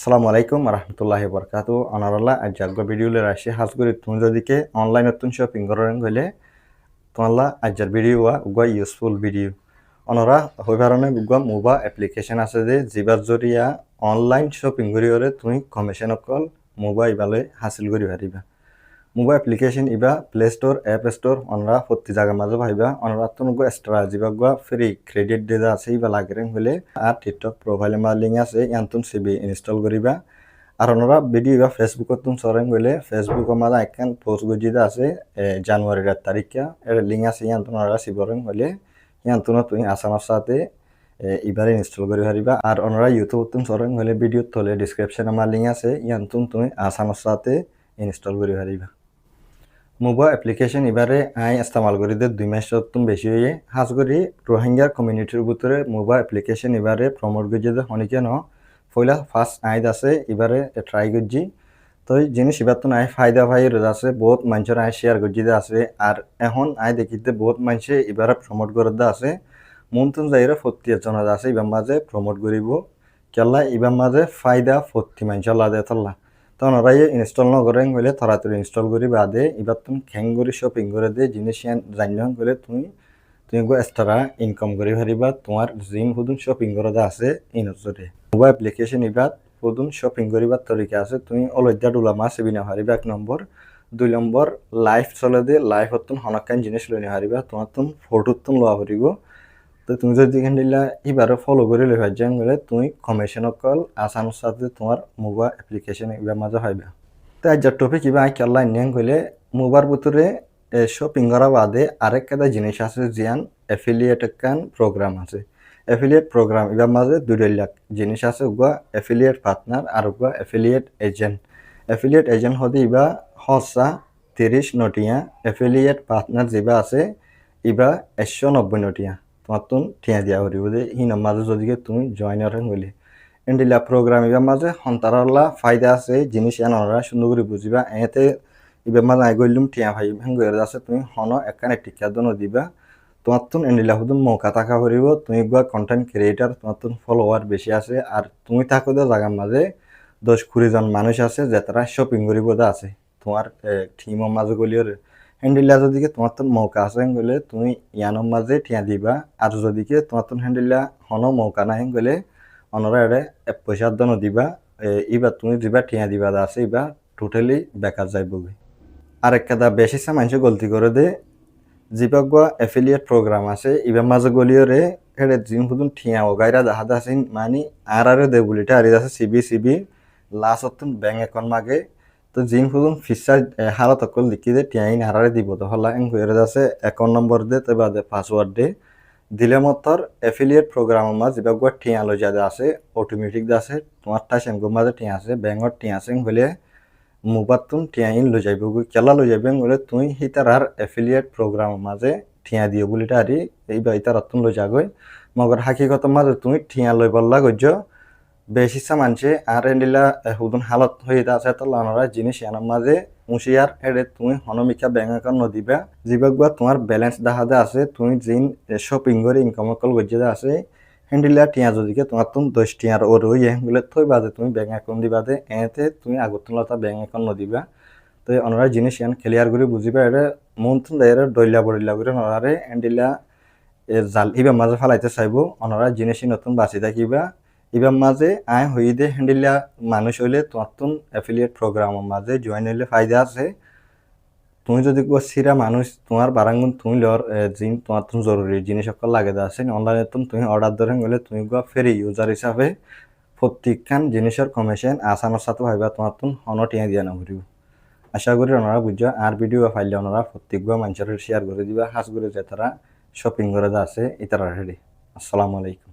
আসসালামু আলাইকুম রহমতুল্লাহি বরকাতু অনারাল্লাহ আজ জাগো ভিডিও লে রাশি হাজ করি তুমি যদি কে অনলাইন নতুন শপিং করেন হইলে তোমাল্লা আজর ভিডিও উগা ইউজফুল ভিডিও অনরা হইবারনে উগা মোবা অ্যাপ্লিকেশন আছে যে জিবার জরিয়া অনলাইন শপিং করিওরে তুমি কমিশন অকল মোবা ইবালে হাসিল করি পারিবা মোবা অ্যাপ্লিকেশন ইবা প্লে স্টোর অ্যাপ স্টোর অনরা প্রতি জায়গা মাঝে ভাইবা অনরা তুনুগো এক্সট্রা জিবাগুয়া ফ্রি ক্রেডিট দেদা আছে ইবা লাগেরেন হইলে আর টিকটক প্রোফাইলে মা লিঙ্ক আছে ইয়ান্তুন সিবি ইনস্টল করিবা আর ওনারা ভিডিও বা ফেসবুকত তুমি সরেন গেলে ফেসবুক মাঝে একখান পোস্ট গজিদা আছে জানুয়ারির 8 তারিখা এর লিঙ্ক আছে ইয়ান্তুন ওনারা সিবরেন হইলে ইয়ান্তুন তুমি আসামার সাথে এবারে ইনস্টল করে হারিবা আর ওনারা ইউটিউব তুমি সরেন হইলে ভিডিও তলে ডিসক্রিপশন আমার লিঙ্ক আছে ইয়ান্তুন তুমি আসামার সাথে ইনস্টল করে হারিবা মোবা অ্যাপ্লিকেশন এবারে আই ইস্তেমাল করি দে 2 মাস তুমি বেশি হয়ে হাজ করি রোহিঙ্গা কমিউনিটির ভিতরে মোবা অ্যাপ্লিকেশন এবারে প্রমোট গজি দে হনিকে ন পয়লা ফার্স্ট আইদ আছে এবারে ট্রাই করছি তো জিনিস এবার তো নাই ফায়দা ভাই আছে বহুত মানুষের আয় শেয়ার করছি আছে আর এখন আয় দেখিতে বহুত মানুষে এবারে প্রমোট করে আছে মন তুন যাইরা ফত্তি জন আছে এবার মাঝে প্রমোট করিব কেলা এবার মাঝে ফায়দা ফত্তি মানুষের লাদে থাল্লা তখন ওরাই ইনস্টল নকরেন হইলে তাড়াতাড়ি ইনস্টল করি বাদে এবার তুমি খ্যাং করে শপিং করে দিয়ে জিনিস জানিয়ে গেলে তুমি এক্সট্রা ইনকাম করে পারিবা তোমার জিন হুদুন শপিং করে আছে ইনজরে মোবাইল অ্যাপ্লিকেশন এবার হুদুন শপিং করিবার তরিকা আছে তুমি অলজ্জা ডুলা মাছ বিনা হারিবা 1 নম্বর 2 নম্বর লাইভ চলে দিয়ে লাইভ হতুন হনকান জিনিস লই হারিবা তোমার তুমি ফটো তুমি লওয়া পারিব তো তুমি যদি দিলা এবারে ফলো করে লই হয় যাং গেলে তুমি কমিশন কল আসানোর সাথে তোমার মোবাইল অ্যাপ্লিকেশন এবার মাঝে হইবা তো আজ টপিক এবার আই কেলা নিয়ে গেলে মোবাইল ভিতরে শপিং করা বাদে আরেক কাদা জিনিস আছে জিয়ান এফিলিয়েট কান প্রোগ্রাম আছে এফিলিয়েট প্রোগ্রাম এবার মাঝে 2 লাখ জিনিস আছে উগা এফিলিয়েট পার্টনার আর উগা এফিলিয়েট এজেন্ট হতে ইবা হসা 30 নটিয়া এফিলিয়েট পার্টনার যেবা আছে ইবা 190 নটিয়া তোমার তুন ঠিয়া দিয়া হরিব যে হিন মাঝে যদি তুমি জয়েন হরেন হইলে এন্ডিলা প্রোগ্রাম এবার মাঝে হন্তারাল্লা ফায়দা আছে জিনিস এনরা সুন্দর করে বুঝিবা এতে এবার মাঝে আই গইলুম ঠিয়া ভাই ভেঙ্গের আছে তুমি হন একখানে টিকা দন দিবা তোমার তুন এন্ডিলা হুদুন মৌকা থাকা হরিব তুমি গুয়া কন্টেন্ট ক্রিয়েটার তোমার তুন ফলোয়ার বেশি আছে আর তুমি থাকো দে জায়গার মাঝে 10-20 জন মানুষ আছে যে তারা শপিং করিব দা আছে তোমার টিমের মাঝে গলিওর হ্যান্ডেলিয়া যদি তোমার তুন মৌকা আছে গেলে তুমি ইয়ানোর মাঝে ঠিয়া দিবা আর যদি তোমার তুন হ্যান্ডেলিয়া হন মৌকা নাই গেলে অনরা এড়ে পয়সার দন দিবা এবার তুমি দিবা ঠিয়া দিবা দা আছে এবার টোটালি বেকার যাইব আর একটা বেশি সা মানুষ গলতি করে দে জিবাগুয়া এফিলিয়েট প্রোগ্রাম আছে এবার মাঝে গলিওরে হেডে জিন হুদুন ঠিয়া ও গাইরা দেখা দাসিন মানে আর দেগুলিটা আর আছে সিবি লাস্ট অতুন ব্যাংক অ্যাকাউন্ট মাগে তো জিন হুদুন ফিসার হালত অকল লিখি দে টিয়াইন আরারে দিব তো হলা এং হয়ে আছে অ্যাকাউন্ট নম্বর দে তো বাদে পাসওয়ার্ড দে দিলে মতর এফিলিয়েট প্রোগ্রামের মাঝে জিবাগুয়া ঠিয়া লো যাদে আছে অটোমেটিক দে আছে তোমার টাইসেন গো মাঝে ঠিয়া আছে ব্যাংকর ঠিয়া আছে হলে মোবাইল তুন টিয়াইন লো যাইব কেলা লো যাইবেন বলে তুই হিতার আর এফিলিয়েট প্রোগ্রাম মাঝে ঠিয়া দিও বলিটা আরি এইবার ইতার তুন লো যাগই মগর হাকিকত মাঝে তুই ঠিয়া লই বললা গজ্য বেশি সা মানছে আর এন্ডিলা হুদুন হালত হয়ে আছে তো লানরা জিনিস ইয়ানোর মাঝে উঁশিয়ার এড়ে তুমি হনমিকা ব্যাংক অ্যাকাউন্ট নদিবা জিবাগুয়া তোমার ব্যালেন্স দেখাতে আছে তুমি জিন শপিং করে ইনকাম কল গজ্জে আছে হ্যান্ডিলা টিয়া যদিকে তোমার তুমি 10 টিয়ার ওর ওই বলে থই বাদে তুমি ব্যাংক অ্যাকাউন্ট দিবা দে এতে তুমি আগতুলতা ব্যাংক অ্যাকাউন্ট নদিবা তো অনরা জিনিস ইয়ান ক্লিয়ার করে বুঝিবা এটা মন তুমি এর দইলা বড়িলা করে নরারে হ্যান্ডিলা জাল ইবা মাঝে ফালাইতে চাইবো অনরা জিনিসই নতুন বাঁচি থাকিবা এবার মাঝে আয় হই দে হ্যান্ডিলা মানুষ হইলে তোমার তুন এফিলিয়েট প্রোগ্রামের মাঝে জয়েন হইলে ফায়দা আছে তুমি যদি সিরা মানুষ তোমার বারাঙ্গুন তুমি লর জিন তোমার তুমি জরুরি জিনিস সকল লাগে আছে অনলাইনে তুমি অর্ডার ধরেন গেলে তুমি ফ্রি ইউজার হিসাবে প্রত্যেকখান জিনিসের কমিশন আসানোর সাথে ভাইবা তোমার তুমি টিয়া দিয়া না ঘুরিব আশা করি ওনারা বুঝছো আর ভিডিও ফাইলে ওনারা প্রত্যেক মানুষের শেয়ার করে দিবা হাস করে যে তারা শপিং করে আছে ইতারা রেডি আসসালামু আলাইকুম।